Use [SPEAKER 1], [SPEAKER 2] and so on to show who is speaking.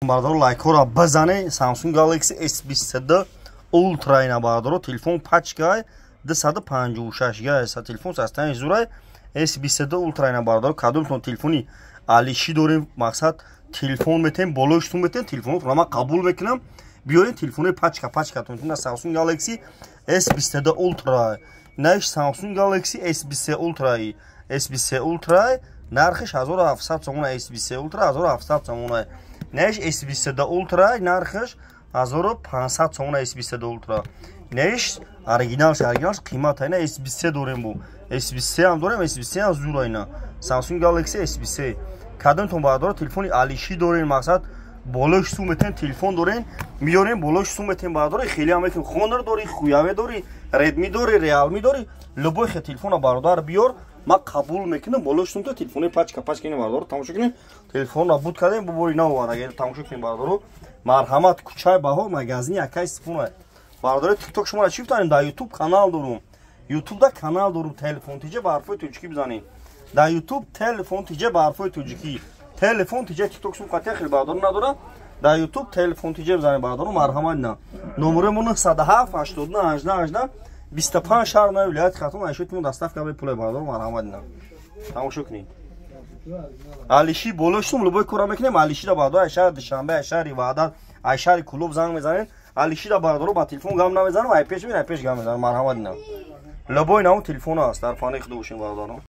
[SPEAKER 1] бардор лайкҳоро базане. Samsung Galaxy S22 Ultra ина бардор телефон пачкай 256 га телефон састани зурай S22 Ultra ина бардор кадомтон телефони алиши дорем мақсад телефон метем болоштун метем телефонро ман қабул мекунам биёрин телефони пачкатон на Samsung Galaxy S22 Ultra наш Samsung Galaxy S22 Ultra S22 Ultra нархиш 1700 сомона S22 Ultra 1700 сомона наш S22 Ultra нархиш 1500 сомона S22 Ultra наш оригиналш қимат айна S22 дорем бу S22 ҳам дорем S22 ҳам зур айна Samsung Galaxy S22 кадомтон бардор телефони алиши дорен мақсад болош сум метен телефон дорен миёрен болош сум метен бардор хеле ҳам метен хонор дори хуяве дори Redmi дори Realme дори любой хе телефона бардор биёр ма қабул мекунам болош сум то телефони пачка ин бардор тамошо кунем телефонро буд кардем бубори навар агар тамошо кунем бардор марҳамат кучай баҳо магазини акай сифуна бардор TikTok шуморо чӣ бутанем дар YouTube канал дорум YouTube да канал дорум телефон тиҷа ба ҳарфои тоҷикӣ бизанем дар YouTube телефон тиҷа ба ҳарфои тоҷикӣ телефон тиҷа TikTok шум қатъиан хеле бардор надора дар YouTube телефон тиҷа бизанем бардор марҳамат на номеремон 107 89 18 25 шаҳр на вилояти хатум айшотимон доставка бе пуле бардор марҳамат на тамошо кунед алиши болоштум любой кора мекунем алиши да бардор шаҳр душанбе шаҳри ваҳдат шаҳри кулуб занг мезанем алиши да бардор ба телефон гам намезанем ай пеш гам мезанем марҳамат на любой наву телефон аст дар фани худо бошем бардор